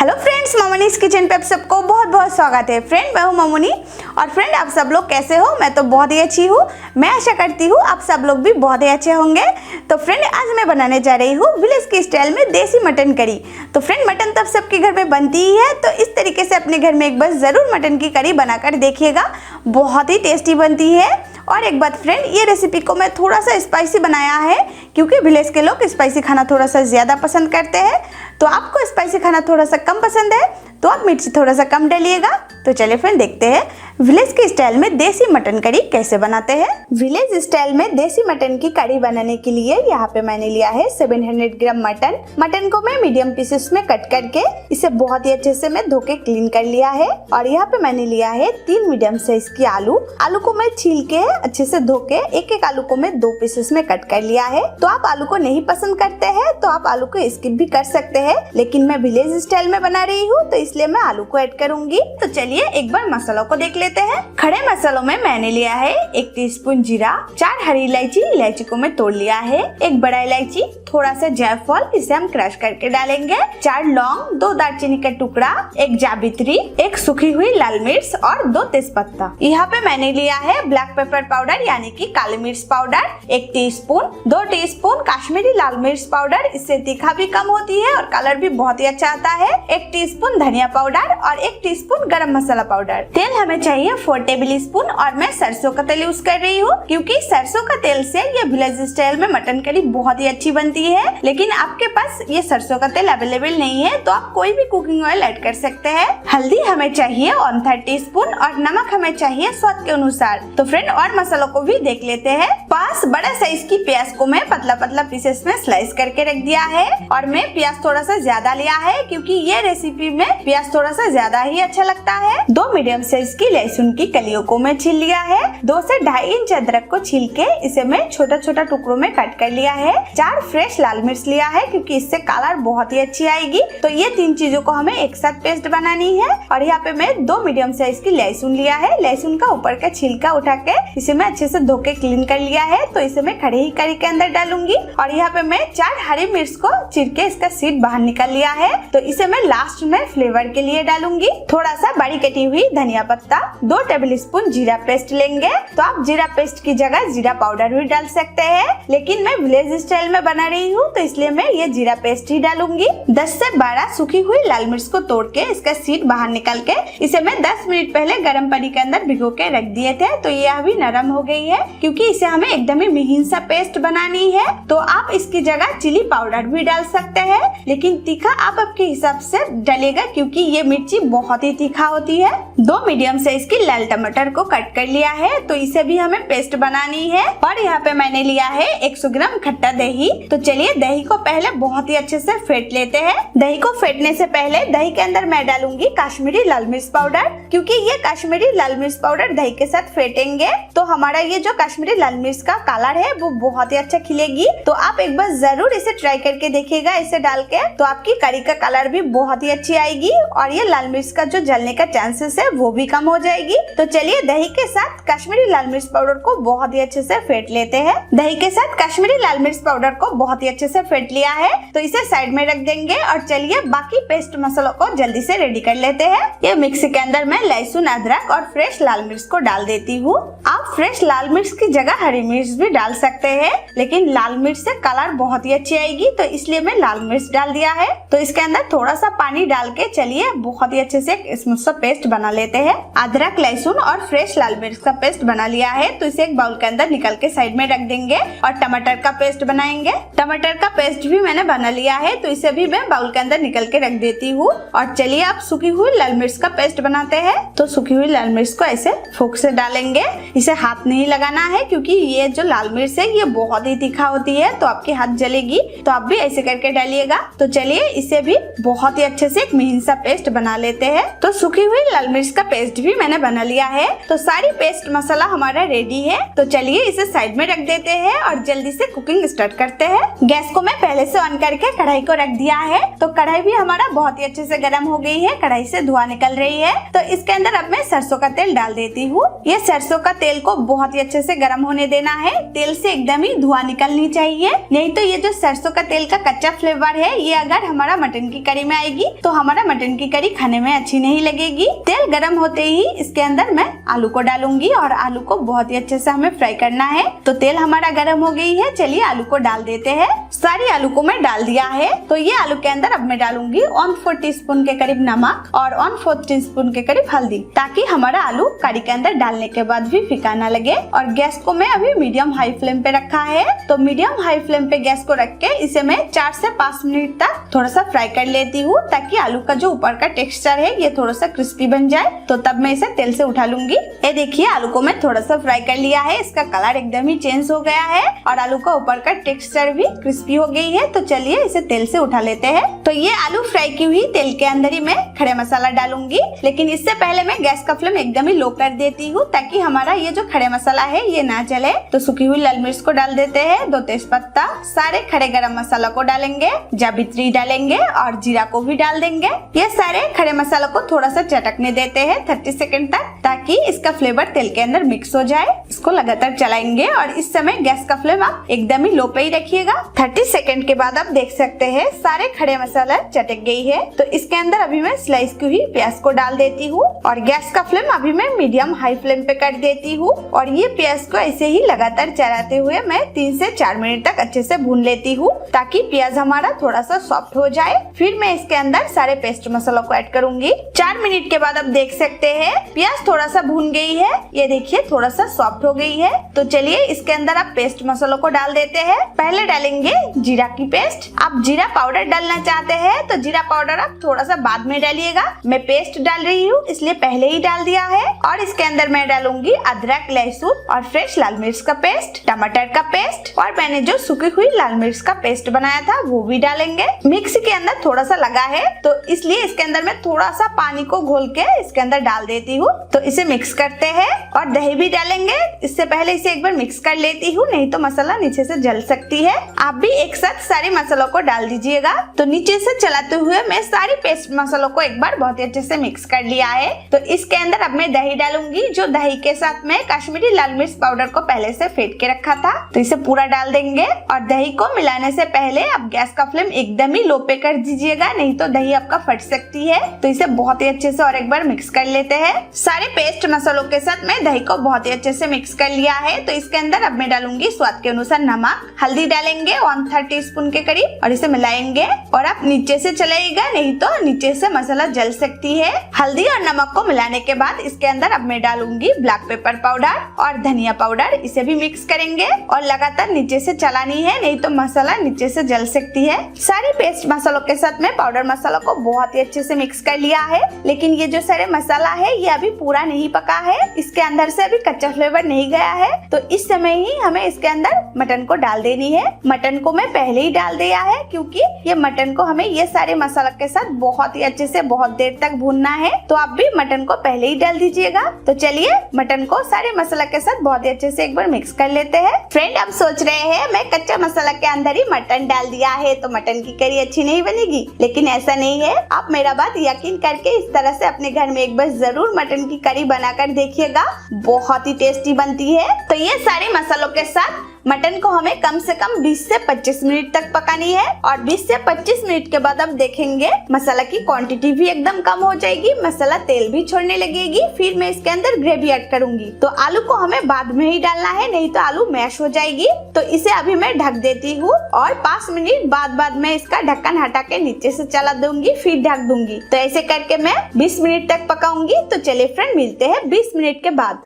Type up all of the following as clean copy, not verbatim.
Hello friends, ममानिस kitchen पे आप सबको बहुत बहुत स्वागत है। फ्रेंड, मैं हूँ ममुनी और फ्रेंड आप सब लोग कैसे हो? मैं तो बहुत ही अच्छी हूँ। मैं आशा करती हूँ आप सब लोग भी बहुत ही अच्छे होंगे। तो फ्रेंड, आज मैं बनाने जा रही हूँ विलेज के स्टाइल में देसी मटन करी। तो फ्रेंड, मटन तब सबके घर में बनती ही है, तो इस तरीके से अपने घर में एक बार ज़रूर मटन की करी बनाकर देखिएगा, बहुत ही टेस्टी बनती है। और एक बात फ्रेंड, ये रेसिपी को मैं थोड़ा सा स्पाइसी बनाया है क्योंकि विलेज के लोग स्पाइसी खाना थोड़ा सा ज़्यादा पसंद करते हैं। तो आपको स्पाइसी खाना थोड़ा सा कम पसंद है तो आप मिर्ची थोड़ा सा कम डालिएगा। तो चलिए फ्रेंड, देखते हैं विलेज के स्टाइल में देसी मटन करी कैसे बनाते हैं। विलेज स्टाइल में देसी मटन की करी बनाने के लिए यहाँ पे मैंने लिया है 700 ग्राम मटन। मटन को मैं मीडियम पीसेस में कट करके इसे बहुत ही अच्छे से मैं धो के क्लीन कर लिया है। और यहाँ पे मैंने लिया है 3 मीडियम साइज की आलू। आलू को मैं छील के अच्छे से धो के एक एक आलू को मैं 2 पीसेस में कट कर लिया है। तो आप आलू को नहीं पसंद करते हैं तो आप आलू को स्किप भी कर सकते हैं, लेकिन मैं विलेज स्टाइल में बना रही हूँ तो इसलिए मैं आलू को ऐड करूंगी। तो चलिए एक बार मसालों को देख लेते हैं। खड़े मसालों में मैंने लिया है 1 टीस्पून जीरा, 4 हरी इलायची, इलायची को मैं तोड़ लिया है, 1 बड़ा इलायची, थोड़ा सा जायफल, इसे हम क्रश करके डालेंगे, 4 लौंग, 2 दालचीनी का टुकड़ा, 1 जावित्री, 1 सूखी हुई लाल मिर्च और 2 तेजपत्ता। यहाँ पे मैंने लिया है ब्लैक पेपर पाउडर यानी कि काली मिर्च पाउडर 1 टीस्पून, 2 टीस्पून काश्मीरी लाल मिर्च पाउडर, इससे तीखा भी कम होती है और कलर भी बहुत ही अच्छा आता है, 1 टीस्पून धनिया पाउडर और 1 टीस्पून गरम मसाला पाउडर। तेल हमें चाहिए 4 टेबल स्पून और मैं सरसों का तेल यूज कर रही हूँ क्योंकि सरसों का तेल से ये विलेज स्टाइल में मटन करी बहुत ही अच्छी बनती है। लेकिन आपके पास ये सरसों का तेल अवेलेबल नहीं है तो आप कोई भी कुकिंग ऑयल ऐड कर सकते हैं। हल्दी हमें चाहिए 1/3 टीस्पून और नमक हमें चाहिए स्वाद के अनुसार। तो फ्रेंड, और मसालों को भी देख लेते हैं। 5 बड़ा साइज की प्याज को मैं पतला पतला पीसेस में स्लाइस करके रख दिया है और मैं प्याज थोड़ा सा ज्यादा लिया है क्योंकि ये रेसिपी में प्याज थोड़ा सा ज्यादा ही अच्छा लगता है। 2 मीडियम साइज की लहसुन की कलियों को मैं छील लिया है। 2 से 2.5 इंच अदरक को छील के इसे मैं छोटा छोटा टुकड़ों में कट कर लिया है। 4 फ्रेश लाल मिर्च लिया है क्योंकि इससे कलर बहुत ही अच्छी आएगी। तो ये 3 चीजों को हमें एक साथ पेस्ट बनानी है। और यहाँ पे मैं 2 मीडियम साइज की लहसुन लिया है। लहसुन का ऊपर का छिलका उठा के इसे मैं अच्छे से धो के क्लीन कर लिया है। तो इसे मैं खड़े ही करी के अंदर डालूंगी। और यहाँ पे मैं 4 हरी मिर्च को चीर के इसका सीड बाहर निकाल लिया है। तो इसे मैं लास्ट में फ्लेवर के लिए डालूंगी। थोड़ा सा बड़ी कटी हुई धनिया पत्ता, 2 टेबल स्पून जीरा पेस्ट लेंगे। तो आप जीरा पेस्ट की जगह जीरा पाउडर भी डाल सकते हैं, लेकिन मैं विलेज स्टाइल में बना रही हूँ तो इसलिए मैं ये जीरा पेस्ट ही डालूंगी। 10 से 12 सूखी हुई लाल मिर्च को तोड़ के इसका सीड बाहर निकाल के इसे मैं 10 मिनट पहले गर्म पानी के अंदर भिगो के रख दिए थे। तो ये अभी नरम हो गई है क्योंकि इसे हमें एकदम ही महीन सा पेस्ट बनानी है। तो आप इसकी जगह चिली पाउडर भी डाल सकते हैं, लेकिन तीखा आप आपके हिसाब से डालिएगा क्योंकि ये मिर्ची बहुत ही तीखा होती है। 2 मीडियम साइज की लाल टमाटर को कट कर लिया है तो इसे भी हमें पेस्ट बनानी है। और यहाँ पे मैंने लिया है 100 ग्राम खट्टा दही। तो चलिए दही को पहले बहुत ही अच्छे से फेंट लेते हैं। दही को फेंटने से पहले दही के अंदर मैं डालूंगी काश्मीरी लाल मिर्च पाउडर क्योंकि ये काश्मीरी लाल मिर्च पाउडर दही के साथ फेंटेंगे तो हमारा ये जो काश्मीरी लाल मिर्च का कलर है वो बहुत ही अच्छा खिलेगी। तो आप एक बार जरूर इसे ट्राई करके देखिएगा। इसे डाल के तो आपकी करी का कलर भी बहुत ही अच्छी आएगी और ये लाल मिर्च का जो जलने का चांसेस है वो भी कम हो जाएगी। तो चलिए दही के साथ काश्मीरी लाल मिर्च पाउडर को बहुत ही अच्छे से फेंट लेते हैं। दही के साथ काश्मीरी लाल मिर्च पाउडर को बहुत ही अच्छे से फेंट लिया है तो इसे साइड में रख देंगे। और चलिए बाकी पेस्ट मसालों को जल्दी से रेडी कर लेते हैं। ये मिक्सी के अंदर मैं लहसुन, अदरक और फ्रेश लाल मिर्च को डाल देती हूँ। आप फ्रेश लाल मिर्च की जगह हरी मिर्च भी डाल सकते हैं, लेकिन लाल मिर्च से कलर बहुत ही अच्छी आएगी तो इसलिए मैं लाल मिर्च डाल दिया है। तो इसके अंदर थोड़ा सा पानी डाल के चलिए बहुत ही अच्छे से स्मूथ सा पेस्ट बना लेते हैं। अदरक, लहसुन और फ्रेश लाल मिर्च का पेस्ट बना लिया है तो इसे एक बाउल के अंदर निकाल के साइड में रख देंगे। और टमाटर का पेस्ट बनाएंगे। टमाटर का पेस्ट भी मैंने बना लिया है तो इसे भी मैं बाउल के अंदर निकाल के रख देती हूँ। और चलिए आप सूखी हुई लाल मिर्च का पेस्ट बनाते हैं। तो सूखी हुई लाल मिर्च को ऐसे फोक से डालेंगे। इसे हाथ नहीं लगाना है क्योंकि ये जो लाल मिर्च है ये बहुत ही तीखा होती है तो आपके हाथ जलेगी। तो आप भी ऐसे करके डालिएगा। तो चलिए इसे भी बहुत ही अच्छे से एक महीन सा पेस्ट बना लेते हैं। तो सूखी हुई लाल मिर्च का पेस्ट भी मैंने मैंने बना लिया है। तो सारी पेस्ट मसाला हमारा रेडी है। तो चलिए इसे साइड में रख देते हैं और जल्दी से कुकिंग स्टार्ट करते हैं। गैस को मैं पहले से ऑन करके कढ़ाई को रख दिया है। तो कढ़ाई भी हमारा बहुत ही अच्छे से गर्म हो गई है, कढ़ाई से धुआं निकल रही है। तो इसके अंदर अब मैं सरसों का तेल डाल देती हूँ। ये सरसों का तेल को बहुत ही अच्छे से गर्म होने देना है। तेल से एकदम ही धुआं निकलनी चाहिए, नहीं तो ये जो सरसों का तेल का कच्चा फ्लेवर है ये अगर हमारा मटन की करी में आएगी तो हमारा मटन की करी खाने में अच्छी नहीं लगेगी। तेल गर्म होते ही इसके अंदर मैं आलू को डालूंगी और आलू को बहुत ही अच्छे से हमें फ्राई करना है। तो तेल हमारा गर्म हो गई है, चलिए आलू को डाल देते हैं। सारी आलू को मैं डाल दिया है। तो ये आलू के अंदर अब मैं डालूंगी 1/4 टीस्पून के करीब नमक और 1/4 टीस्पून के करीब हल्दी, ताकि हमारा आलू करी के अंदर डालने के बाद भी फीका ना लगे। और गैस को मैं अभी मीडियम हाई फ्लेम पे रखा है। तो मीडियम हाई फ्लेम पे गैस को रख के इसे मैं 4 से 5 मिनट तक थोड़ा सा फ्राई कर लेती हूँ, ताकि आलू का जो ऊपर का टेक्सचर है ये थोड़ा सा क्रिस्पी बन जाए। तो तब मैं इसे तेल से उठा लूंगी। ये देखिए आलू को मैं थोड़ा सा फ्राई कर लिया है, इसका कलर एकदम ही चेंज हो गया है और आलू का ऊपर का टेक्सचर भी क्रिस्पी हो गई है। तो चलिए इसे तेल से उठा लेते हैं। तो ये आलू फ्राई की हुई तेल के अंदर ही मैं खड़े मसाला डालूंगी, लेकिन इससे पहले मैं गैस का फ्लेम एकदम ही लो कर देती हूँ, ताकि हमारा ये जो खड़े मसाला है ये ना जले। तो सूखी हुई लाल मिर्च को डाल देते हैं, 2 तेजपत्ता, सारे खड़े गरम मसाला को डालेंगे, जावित्री डालेंगे और जीरा को भी डाल देंगे। ये सारे खड़े मसाला को थोड़ा सा चटकने देते हैं 30 सेकंड तक, ताकि इसका फ्लेवर तेल के अंदर मिक्स हो जाए। इसको लगातार चलाएंगे और इस समय गैस का फ्लेम आप एकदम ही लो पे ही रखिएगा। 30 सेकंड के बाद आप देख सकते हैं सारे खड़े मसाला चटक गई है। तो इसके अंदर अभी मैं स्लाइस की हुई प्याज को डाल देती हूँ और गैस का फ्लेम अभी मैं मीडियम हाई फ्लेम पे कर देती हूँ। और ये प्याज को ऐसे ही लगातार चलाते हुए मैं 3 से 4 मिनट तक अच्छे से भून लेती हूँ, ताकि प्याज हमारा थोड़ा सा सॉफ्ट हो जाए। फिर मैं इसके अंदर सारे पेस्ट मसालों को ऐड करूंगी। 4 मिनट के बाद आप देख सकते हैं प्याज थोड़ा सा भून गई है, ये देखिए थोड़ा सा सॉफ्ट हो गई है। तो चलिए इसके अंदर आप पेस्ट मसालों को डाल देते हैं। पहले डालेंगे जीरा की पेस्ट। आप जीरा पाउडर डालना चाहते हैं तो जीरा पाउडर आप थोड़ा सा बाद में डालिएगा। मैं पेस्ट डाल रही हूँ इसलिए पहले ही डाल दिया है। और इसके अंदर मैं डालूंगी अदरक, लहसुन और फ्रेश लाल मिर्च का पेस्ट, टमाटर का पेस्ट और मैंने जो सूखी हुई लाल मिर्च का पेस्ट बनाया था वो भी डालेंगे। मिक्सी के अंदर थोड़ा सा लगा है तो इसलिए इसके अंदर मैं थोड़ा सा पानी को घोल के इसके अंदर डाल देती हूँ। तो इसे मिक्स करते हैं और दही भी डालेंगे। इससे पहले इसे एक बार मिक्स कर लेती हूँ, नहीं तो मसाला नीचे से जल सकती है। आप भी एक साथ सारे मसालों को डाल दीजिएगा। तो नीचे से चलाते हुए मैं सारी पेस्ट मसालों को एक बार बहुत ही अच्छे से मिक्स कर लिया है। तो इसके अंदर अब मैं दही डालूंगी, जो दही के साथ में कश्मीरी लाल मिर्च पाउडर को पहले से फेंट के रखा था। तो इसे पूरा डाल देंगे और दही को मिलाने से पहले आप गैस का फ्लेम एकदम ही लो पे कर दीजिएगा, नहीं तो दही आपका फट सकती है। तो इसे बहुत ही अच्छे से और एक बार मिक्स कर लेते हैं। सारे पेस्ट मसालों के साथ मैं दही को बहुत ही अच्छे से मिक्स कर लिया है। तो इसके अंदर अब मैं डालूंगी स्वाद के अनुसार नमक, हल्दी डालेंगे 1/3 टीस्पून के करीब और इसे मिलाएंगे। और आप नीचे से चलाइएगा, नहीं तो नीचे से मसाला जल सकती है। हल्दी और नमक को मिलाने के बाद इसके अंदर अब मैं डालूंगी ब्लैक पेपर पाउडर और धनिया पाउडर। इसे भी मिक्स करेंगे और लगातार नीचे से चलानी है, नहीं तो मसाला नीचे से जल सकती है। सारी पेस्ट मसालों के साथ में पाउडर मसाला को बहुत ही अच्छे से मिक्स कर लिया है, लेकिन ये जो सारे मसाला है ये अभी पूरा नहीं पका है, इसके अंदर से अभी कच्चा फ्लेवर नहीं गया है। तो इस समय ही हमें इसके अंदर मटन को डाल देनी है। मटन को मैं पहले ही डाल दिया है, क्योंकि ये मटन को हमें ये सारे मसाला के साथ बहुत ही अच्छे से बहुत देर तक भूनना है। तो आप भी मटन को पहले ही डाल दीजिएगा। तो चलिए मटन को सारे मसाला के साथ बहुत ही अच्छे से एक बार मिक्स कर लेते हैं। फ्रेंड आप सोच रहे हैं मैं कच्चा मसाला के अंदर ही मटन डाल दिया है तो मटन की करी अच्छी नहीं बनेगी, लेकिन ऐसा नहीं है। आप मेरा बात यकीन करके इस तरह से अपने घर में एक बार जरूर मटन की करी बनाकर देखिएगा, बहुत ही टेस्टी बनती है। तो ये सारे मसालों के साथ मटन को हमें कम से कम 20 से 25 मिनट तक पकानी है। और 20 से 25 मिनट के बाद आप देखेंगे मसाला की क्वांटिटी भी एकदम कम हो जाएगी, मसाला तेल भी छोड़ने लगेगी। फिर मैं इसके अंदर ग्रेवी ऐड करूंगी। तो आलू को हमें बाद में ही डालना है, नहीं तो आलू मैश हो जाएगी। तो इसे अभी मैं ढक देती हूँ और 5 मिनट बाद मैं इसका ढक्कन हटा के नीचे से चला दूंगी, फिर ढक दूंगी। तो ऐसे करके मैं 20 मिनट तक पकाऊंगी। तो चलिए फ्रेंड मिलते हैं 20 मिनट के बाद।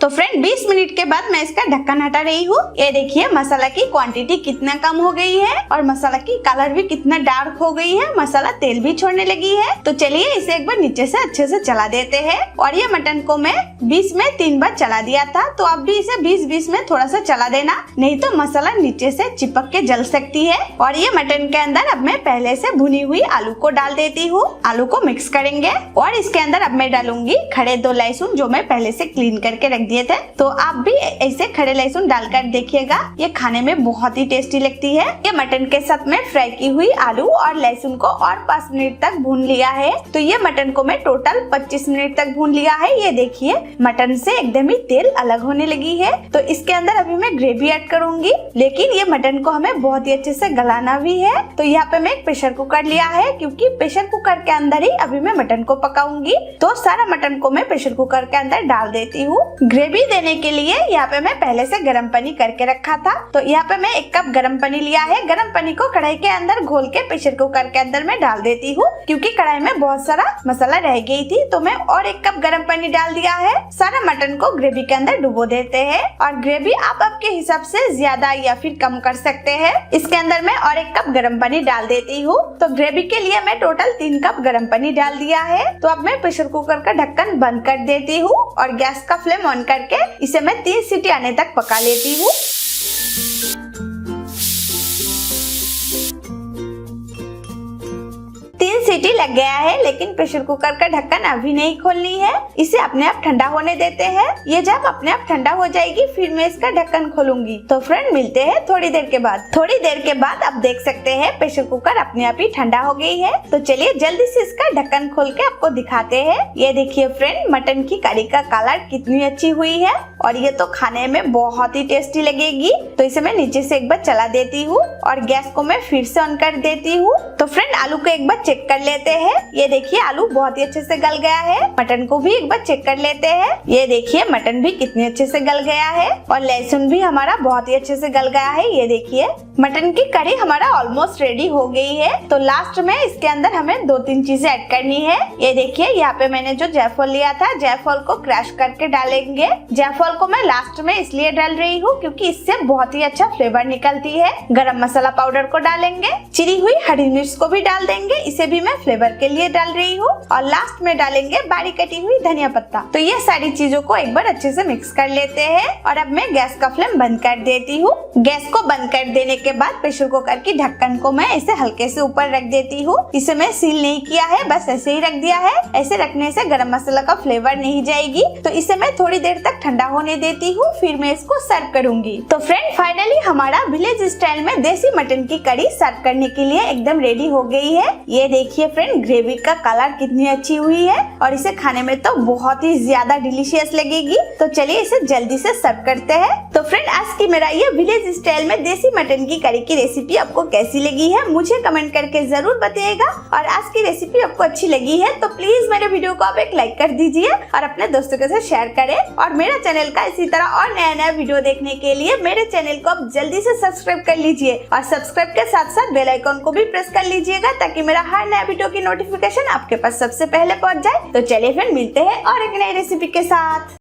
तो फ्रेंड 20 मिनट के बाद मैं इसका ढक्कन हटा रही हूँ। ये देखिए मसाला की क्वांटिटी कितना कम हो गई है और मसाला की कलर भी कितना डार्क हो गई है, मसाला तेल भी छोड़ने लगी है। तो चलिए इसे एक बार नीचे से अच्छे से चला देते हैं। और ये मटन को मैं 20 में 3 बार चला दिया था, तो अब भी इसे 20-20 में थोड़ा सा चला देना, नहीं तो मसाला नीचे से चिपक के जल सकती है। और ये मटन के अंदर अब मैं पहले से भुनी हुई आलू को डाल देती हूँ। आलू को मिक्स करेंगे और इसके अंदर अब मैं डालूंगी खड़े 2 लहसुन जो मैं पहले से क्लीन करके रख दिए थे। तो आप भी ऐसे खड़े लहसुन डालकर देखिएगा, ये खाने में बहुत ही टेस्टी लगती है। ये मटन के साथ में फ्राई की हुई आलू और लहसुन को और 5 मिनट तक भून लिया है। तो ये मटन को मैं टोटल 25 मिनट तक भून लिया है। ये देखिए मटन से एकदम ही तेल अलग होने लगी है। तो इसके अंदर अभी मैं ग्रेवी ऐड करूंगी, लेकिन ये मटन को हमें बहुत ही अच्छे से गलाना भी है। तो यहाँ पे मैं एक प्रेशर कुकर लिया है, क्योंकि प्रेशर कुकर के अंदर ही अभी मैं मटन को पकाऊंगी। तो सारा मटन को मैं प्रेशर कुकर के अंदर डाल देती हूँ। ग्रेवी देने के लिए यहाँ पे मैं पहले से गर्म पानी करके रखा था। तो यहाँ पे मैं 1 कप गर्म पानी लिया है। गर्म पानी को कढ़ाई के अंदर घोल के प्रेशर कुकर के अंदर मैं डाल देती हूँ, क्योंकि कढ़ाई में बहुत सारा मसाला रह गई थी। तो मैं और 1 कप गर्म पानी डाल दिया है। सारा मटन को ग्रेवी के अंदर डुबो देते हैं और ग्रेवी आप आपके हिसाब से ज्यादा या फिर कम कर सकते हैं। इसके अंदर मैं और 1 कप गर्म पानी डाल देती हूँ। तो ग्रेवी के लिए मैं टोटल 3 कप गर्म पानी डाल दिया है। तो अब मैं प्रेशर कुकर का ढक्कन बंद कर देती हूँ और गैस का फ्लेम ऑन करके इसे मैं 3 सीटी आने तक पका लेती हूँ। 3 सीटी लग गया है, लेकिन प्रेशर कुकर का ढक्कन अभी नहीं खोलनी है, इसे अपने आप ठंडा होने देते हैं। ये जब अपने आप ठंडा हो जाएगी फिर मैं इसका ढक्कन खोलूंगी। तो फ्रेंड मिलते हैं थोड़ी देर के बाद। थोड़ी देर के बाद आप देख सकते हैं प्रेशर कुकर अपने आप ही ठंडा हो गई है। तो चलिए जल्दी से इसका ढक्कन खोल के आपको दिखाते हैं। ये देखिए फ्रेंड मटन की करी का कलर कितनी अच्छी हुई है और ये तो खाने में बहुत ही टेस्टी लगेगी। तो इसे मैं नीचे से एक बार चला देती हूँ और गैस को मैं फिर से ऑन कर देती हूँ। तो फ्रेंड आलू को एक बार चेक कर लेते हैं। ये देखिए आलू बहुत ही अच्छे से गल गया है। मटन को भी एक बार चेक कर लेते हैं। ये देखिए मटन भी कितने अच्छे से गल गया है और लहसुन भी हमारा बहुत ही अच्छे से गल गया है। ये देखिए मटन की करी हमारा ऑलमोस्ट रेडी हो गई है। तो लास्ट में इसके अंदर हमें 2-3 चीजें ऐड करनी है। ये देखिए यहाँ पे मैंने जो जायफल लिया था, जायफल को क्रश करके डालेंगे। जायफल को मैं लास्ट में इसलिए डाल रही हूँ क्योंकि इससे बहुत ही अच्छा फ्लेवर निकलती है। गरम मसाला पाउडर को डालेंगे, चिरी हुई हरी मिर्च को भी डाल देंगे, इसे भी मैं फ्लेवर के लिए डाल रही हूँ। और लास्ट में डालेंगे बारीक कटी हुई धनिया पत्ता। तो ये सारी चीजों को एक बार अच्छे से मिक्स कर लेते हैं और अब मैं गैस का फ्लेम बंद कर देती हूँ। गैस को बंद कर देने के बाद प्रेशर कुकर की ढक्कन को मैं इसे हल्के से ऊपर रख देती हूँ। इसे मैं सील नहीं किया है, बस ऐसे ही रख दिया है। ऐसे रखने से गरम मसाला का फ्लेवर नहीं जाएगी। तो इसे मैं थोड़ी देर तक ठंडा होने देती हूँ, फिर मैं इसको सर्व करूंगी। तो फ्रेंड फाइनली हमारा विलेज स्टाइल में देसी मटन की कड़ी सर्व करने के लिए एकदम रेडी हो गई है। ये देखिए फ्रेंड ग्रेवी का कलर कितनी अच्छी हुई है और इसे खाने में तो बहुत ही ज्यादा डिलीशियस लगेगी। तो चलिए इसे जल्दी से सर्व करते हैं। तो फ्रेंड आज की मेरा ये विलेज स्टाइल में देसी मटन की कड़ी की रेसिपी आपको कैसी लगी है मुझे कमेंट करके जरूर बताइएगा। और आज की रेसिपी आपको अच्छी लगी है तो प्लीज मेरे वीडियो को आप एक लाइक कर दीजिए और अपने दोस्तों के साथ शेयर करें। और मेरा चैनल का इसी तरह और नया नया वीडियो देखने के लिए मेरे चैनल को आप जल्दी से सब्सक्राइब कर लीजिए और सब्सक्राइब के साथ साथ बेल आइकन को भी प्रेस कर लीजिएगा, ताकि मेरा हर नया वीडियो की नोटिफिकेशन आपके पास सबसे पहले पहुंच जाए। तो चलिए फ्रेंड मिलते हैं और एक नई रेसिपी के साथ।